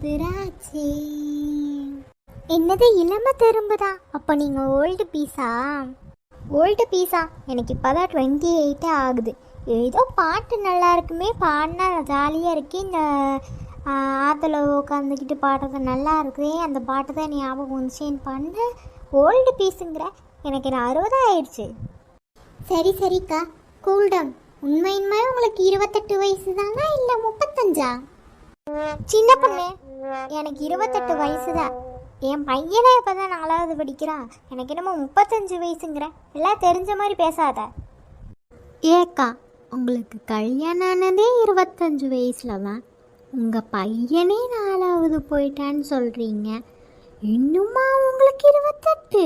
புதுராட்சி. என்னது இளம திரும்புதா? அப்போ நீங்கள் ஓல்டு பீஸா? ஓல்டு பீஸா? எனக்கு இப்போ தான் 28 ஆகுது. ஏதோ பாட்டு நல்லா இருக்குமே, பாடினா ஜாலியாக இருக்கு. இந்த ஆற்றுல உட்காந்துக்கிட்டு பாடுறது நல்லா இருக்குதே, அந்த பாட்டு தான் ஞாபகம் வந்துச்சேன்னு பண்ண ஓல்டு பீஸுங்கிற. எனக்கு 60 ஆயிடுச்சு. சரி சரிக்கா, கூல்டவுன். உண்மையுமே உங்களுக்கு 28 வயசு தானா இல்லை 35? சின்ன பொண்ணு, எனக்கு 28 வயசு தான். என் பையனே இப்போ தான் 4வது படிக்கிறான். எனக்கு என்னமோ 35 வயசுங்கிற. எல்லாம் தெரிஞ்ச மாதிரி பேசாத. ஏக்கா, உங்களுக்கு கல்யாணம் ஆனதே 25 வயசில் தான். உங்கள் பையனே 4வது போயிட்டான்னு சொல்கிறீங்க, இன்னுமா உங்களுக்கு 28?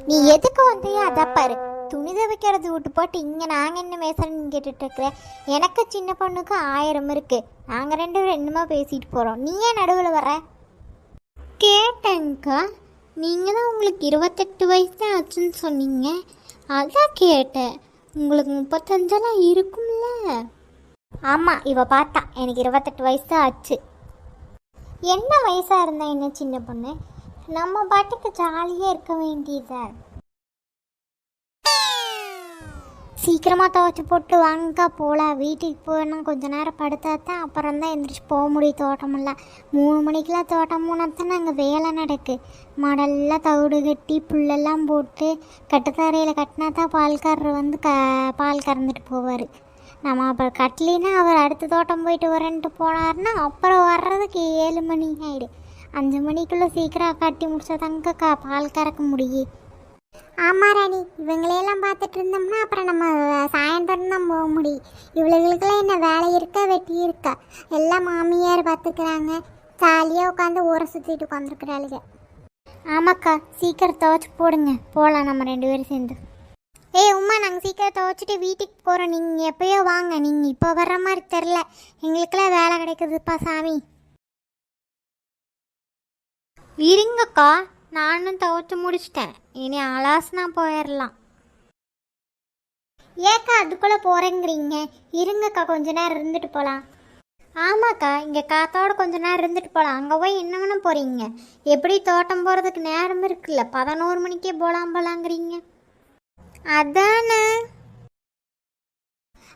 நீ எதுக்கு வந்தையோ அதான் பாரு. துணி துவைக்கிறது விட்டு போட்டு இங்கே நாங்கள் என்ன பேசுகிறேன்னு கேட்டுட்ருக்குறேன். எனக்கு சின்ன பொண்ணுக்கு 1000 இருக்குது. நாங்கள் 2 பேரும் என்னமா பேசிட்டு போகிறோம், நீ ஏன் நடுவில் வர? கேட்டேங்க்கா, நீங்கள் தான் உங்களுக்கு 28 வயசு தான் ஆச்சுன்னு சொன்னீங்க, அதான் கேட்டேன். உங்களுக்கு 35 இருக்கும்ல? ஆமாம், இவ பார்த்தா எனக்கு 28 வயசு தான் ஆச்சு. என்ன வயசாக இருந்தால் என்ன சின்ன பொண்ணு, நம்ம பாட்டுக்கு ஜாலியாக இருக்க வேண்டியதான். சீக்கிரமாக துவைச்சி போட்டு வாங்கக்கா போகலாம். வீட்டுக்கு போனால் கொஞ்ச நேரம் படுத்தா தான் அப்புறம் தான் எந்திரிச்சு போக முடியும். தோட்டமெல்லாம் 3 மணிக்கெலாம் தோட்டம் போனால் தான் அங்கே வேலை நடக்கு. மாடெல்லாம் தவிடு கட்டி புல்லெல்லாம் போட்டு கட்டுத்தரையில் கட்டினா தான் பால்காரர் வந்து பால் கறந்துட்டு போவார். நம்ம அப்புறம் கட்டலினா அவர் அடுத்த தோட்டம் போயிட்டு வரேன்ட்டு போனார்னா அப்புறம் வர்றதுக்கு 7 மணி ஆகிடும். 5 மணிக்குள்ளே சீக்கிரம் கட்டி முடிச்சதாங்க பால் கறக்க முடியும். ஆமாம் ராணி, இவங்களையெல்லாம் பார்த்துட்டு இருந்தோம்னா அப்புறம் நம்ம சாயந்தரம் தான் போக முடியும். இவளுகளுக்கெல்லாம் என்ன வேலை இருக்கா வெட்டி இருக்கா? எல்லாம் மாமியார் பார்த்துக்கிறாங்க. ஜாலியாக உட்காந்து ஊரை சுற்றிட்டு உட்காந்துருக்குறாளுங்க. ஆமாக்கா, சீக்கிரம் துவைச்சி போடுங்க, போகலாம் நம்ம 2 பேரும் சேர்ந்து. உமா, நாங்கள் சீக்கிரம் துவைச்சிட்டு வீட்டுக்கு போகிறோம். நீங்கள் எப்போயோ வாங்க, நீங்கள் இப்போ வர்ற மாதிரி தெரில. எங்களுக்கெல்லாம் வேலை கிடைக்குதுப்பா சாமி. இருங்கக்கா, நானும் துவைச்சி முடிச்சிட்டேன். இனி அலாசனா போயிடலாம். ஏக்கா அதுக்குள்ளே போகிறேங்கிறீங்க? இருங்கக்கா, கொஞ்ச நேரம் இருந்துட்டு போகலாம். ஆமாக்கா, இங்கே காத்தோட கொஞ்ச நேரம் இருந்துட்டு போகலாம். அங்கே போய் என்னங்கன்னு போகிறீங்க? எப்படி தோட்டம் போகிறதுக்கு நேரம் இருக்குல்ல, 11 மணிக்கே போகலாங்கிறீங்க. அதானே.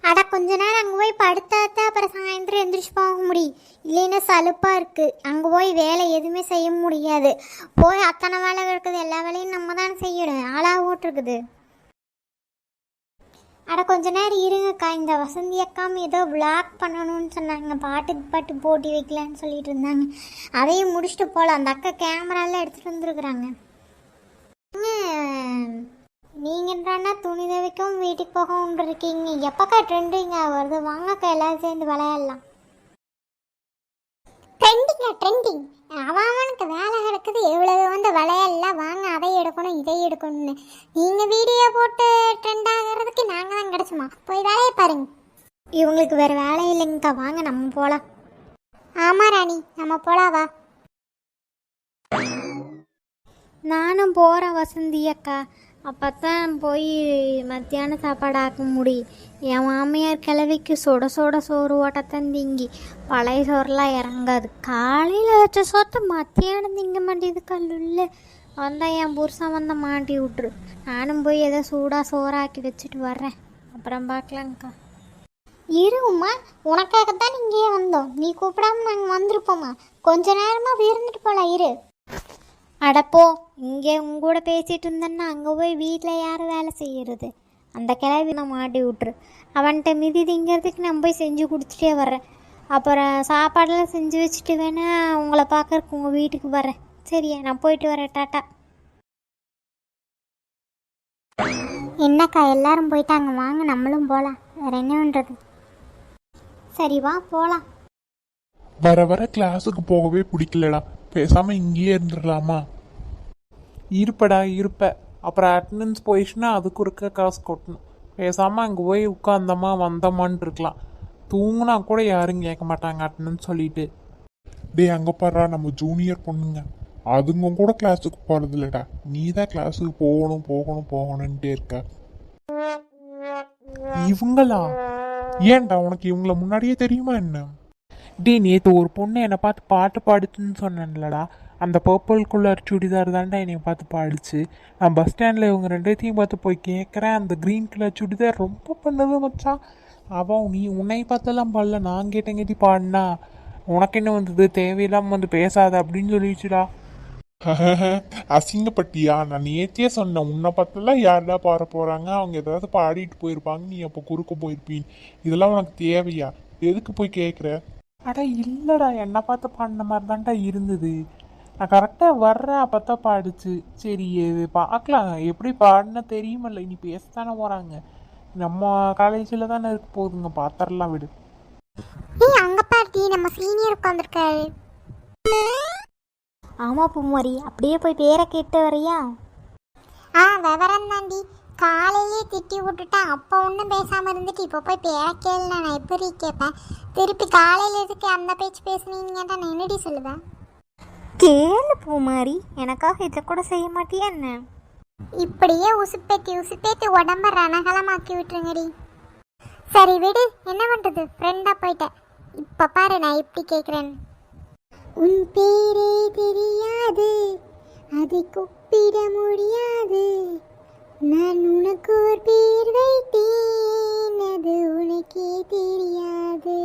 அட கொஞ்ச நேரம் அங்கே போய் படுத்தாத்தான் அப்புறம் சாயந்தரம் எந்திரிச்சு போக முடியும். இல்லைன்னா சலுப்பாக இருக்குது. அங்கே போய் வேலை எதுவுமே செய்ய முடியாது. போய் அத்தனை வேலை இருக்குது, எல்லா வேலையும் நம்ம தானே செய்யணும். ஆளாக ஓட்டுருக்குது. அட கொஞ்ச நேரம் இருங்கக்கா, இந்த வசந்தி அக்காம ஏதோ விளாக் பண்ணணும்னு சொன்னாங்க. பாட்டு போட்டி வைக்கலான்னு சொல்லிட்டு இருந்தாங்க. அதையும் முடிச்சுட்டு போகலாம். அந்த அக்கா கேமராலாம் எடுத்துகிட்டு வந்துருக்குறாங்க. நீங்கன்றானா துணி துவைக்கவும் வீட்டுக்கு போகவும் இருக்கீங்க. எப்பக்கா ட்ரெண்டிங்க வருது? வாங்கக்கா எல்லாரும் சேர்ந்து விளையாடலாம். ட்ரெண்டிங் அவனுக்கு வேலை கிடக்குது. எவ்வளவு வந்து விளையாடலாம். வாங்க, அதை எடுக்கணும் இதை எடுக்கணும்னு. நீங்கள் வீடியோ போட்டு ட்ரெண்ட் ஆகிறதுக்கு நாங்கள் தான் கிடச்சோமா? போய் வேலையை பாருங்க. இவங்களுக்கு வேறு வேலை இல்லைங்கக்கா, வாங்க நம்ம போகலாம். ஆமாம் ராணி, நம்ம போகலாம் வா. நானும் போகிறேன் வசந்தி அக்கா. அப்போ தான் போய் மத்தியான சாப்பாடு ஆக்க முடியும். என் மாமியார் கிழவிக்கு சுட சுட சோறு ஓட்டத்தான் திங்கி பழைய சோறுலாம் இறங்காது. காலையில் வச்ச சோத்தை மத்தியானம் திங்க மாட்டேது. கல்லுள்ள வந்தால் என் புருஷன் வந்த மாட்டி விட்ரு. நானும் போய் ஏதோ சூடாக சோறாக்கி வச்சுட்டு வர்றேன். அப்புறம் பார்க்கலாங்க்கா. இருமா, உனக்காகத்தான் இங்கேயே வந்தோம். நீ கூப்பிடாம நாங்கள் வந்திருப்போம்மா. கொஞ்ச நேரமாக இருந்துட்டு போகலாம். இரு. அடப்போ, இங்கே உங்கூட பேசிகிட்டு இருந்தேன்னா அங்கே போய் வீட்டில் யார் வேலை செய்கிறது? அந்த கிளவி நான் மாட்டி விட்ரு. அவன்கிட்ட மிதி திங்கிறதுக்கு நான் போய் செஞ்சு கொடுத்துட்டே வர்றேன். அப்புறம் சாப்பாடெல்லாம் செஞ்சு வச்சுட்டு வேணா உங்களை பார்க்கறக்கு உங்கள் வீட்டுக்கு வரேன். சரியா? நான் போயிட்டு வரேன். டாட்டா. என்னக்கா எல்லாரும் போயிட்டாங்க, வாங்க நம்மளும் போகலாம். வேற என்ன பண்ணுறது? சரி வா போகலாம். வர வர கிளாஸுக்கு போகவே பிடிக்கலடா. பேசாமல் இங்கேயே இருந்துடலாமா? இருப்படா இருப்ப. அப்புறம் அட்டண்டன்ஸ் போயிடுச்சுன்னா அதுக்கு இருக்க காசு கொட்டணும். பேசாமல் அங்கே போய் உட்காந்தோமா வந்தோமான்னு இருக்கலாம். தூங்குனா கூட யாரும் கேட்க மாட்டாங்க அட்டண்டன்ஸ் சொல்லிட்டு. டே அங்கே பாடுறா, நம்ம ஜூனியர் பொண்ணுங்க அதுங்க கூட கிளாஸுக்கு போகிறது இல்லைடா. நீ தான் கிளாஸுக்கு போகணுன்ட்டே இருக்க. இவங்களா? ஏன்டா உனக்கு இவங்கள முன்னாடியே தெரியுமா என்ன? டே நேற்று ஒரு பொண்ணு என்னை பார்த்து பாட்டு பாடுச்சுன்னு சொன்னேன்லடா, அந்த பர்பிள் கலர் சுடிதார் தான்டா என்னை பார்த்து பாடுச்சு. நான் பஸ் ஸ்டாண்டில் இவங்க ரெண்டுத்தையும் பார்த்து போய் கேட்குறேன், அந்த க்ரீன் கலர் சுடிதார் ரொம்ப பண்ணுது மச்சான். அவன் நீ உன்னை பார்த்தெல்லாம் பாடல, நான் கேட்டேங்கட்டி பாடினா, உனக்கு என்ன வந்தது, தேவையில்லாமல் வந்து பேசாத அப்படின்னு சொல்லிடுச்சுடா. அசிங்கப்பட்டியா? நான் நேத்தியே சொன்னேன், உன்னை பார்த்தெல்லாம் யாருடா பாட போறாங்க, அவங்க ஏதாவது பாடிட்டு போயிருப்பாங்க, நீ அப்போ குறுக்க போயிருப்பீன். இதெல்லாம் உனக்கு தேவையா? எதுக்கு போய் கேட்குற? அட இல்லைடா, என்னை பார்த்து பாடின மாதிரி தான்டா இருந்தது. நான் கரெக்டாக வர்றேன், அப்போ தான் பாடுச்சு. சரி இது பார்க்கலாம், எப்படி பாடினா தெரியுமில்ல, இனி பேசத்தானே போகிறாங்க, நம்ம காலேஜில் தானே இருக்க போகுதுங்க, பார்த்துடலாம் விடு. ஏய் அங்க பாட்டி நம்ம சீனியர் உட்காந்துருக்காரு. ஆமா பூமாரி, அப்படியே போய் பேரை கேட்டு வரியா? விவரம் தாண்டி, காலையிலே திட்டி விட்டுட்டேன், அப்போ ஒன்றும் பேசாமல் இருந்துட்டு இப்போ போய் பேரை கேள்வி நான் எப்படி கேட்பேன்? திருப்பி காலையில் எதுக்கு அந்த பேச்சு பேசுனீங்கன்னு கேட்டால் நான் என்னடி சொல்லுவேன்? கேளு பூமாரி, எனக்காக இதை கூட செய்ய மாட்டியா என்ன? இப்படியே உசுப்பேத்தி உடம்ப ரணகலமாக்கி விட்டுருங்கடி. சரி விடு, என்ன பண்ணுறது, ஃப்ரெண்டாக போயிட்டேன். இப்போ பாரு நான் எப்படி கேட்குறேன். உன் பேரே தெரியாது, அதை கூப்பிட முடியாது, நான் உனக்கு ஒரு பேர் வைத்தேன், அது உனக்கே தெரியாது.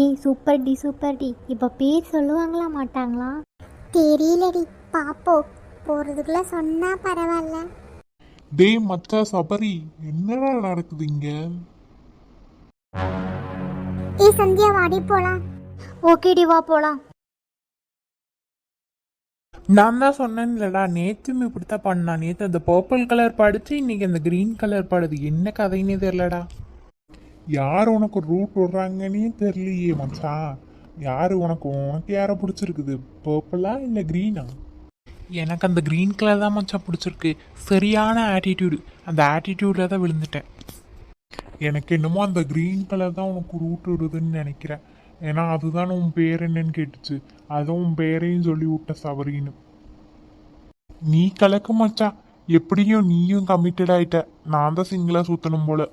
ஏய் சூப்பர் டி, இப்போ பேர் சொல்லுவாங்களா மாட்டாங்களா தெரியலடி, பாப்போ, போகிறதுக்குள்ள சொன்னால் பரவாயில்ல. டேய் மச்சா சபரி, என்னடா நடக்குது இங்க? ஏய் சந்தியா வாடி போலாம். ஓகேடி வா போலாம். நான் தான் சொன்னேன்லடா, நேற்றும் இப்படி தான் பண்ணான். நேற்று அந்த பர்பிள் கலர் பாடுச்சு, இன்னைக்கு அந்த க்ரீன் கலர் பாடுது. என்ன கதைன்னே தெரிலடா. யார் உனக்கு ரூட் விடுறாங்கன்னே தெரியலையே மச்சான். யாரு உனக்கு யாரை பிடிச்சிருக்குது, பர்பிளா இல்லை க்ரீனா? எனக்கு அந்த க்ரீன் கலர் தான் மச்சான் பிடிச்சிருக்கு. சரியான ஆட்டிடியூடு, அந்த ஆட்டிடியூடில் தான் விழுந்துட்டேன். எனக்கு என்னமோ அந்த க்ரீன் கலர் தான் உனக்கு ரூட் விடுதுன்னு நினைக்கிறேன். ஏன்னா அதுதான் உன் பேர் என்னன்னு கேட்டுச்சு, அதுவும் உன் பேரையும் சொல்லி விட்ட சபரின்னு. நீ கலக்க மச்சா, எப்படியும் நீயும் கமிட்டட் ஆயிட்ட. நான் தான் சிங்கிளா சுத்தணும் போல.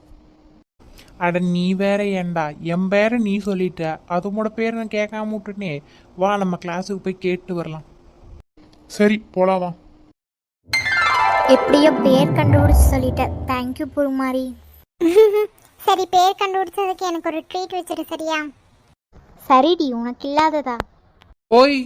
அட நீ வேற ஏன்டா, என் பேரை நீ சொல்லிட்ட, அதோட பேரை நான் கேட்காம விட்டுனே. வா நம்ம கிளாஸுக்கு போய் கேட்டு வரலாம். சரி போலாம் வா. எப்படியோ பேர் கண்டுபிடிச்சு சொல்லிட்டேன், தேங்க்யூ பூமாரி. சரி பேர் கண்டுபிடிச்சதுக்கு எனக்கு ஒரு ட்ரீட் வச்சிரு சரியா? சரிடி, உனக்கு இல்லாததா? ஓய்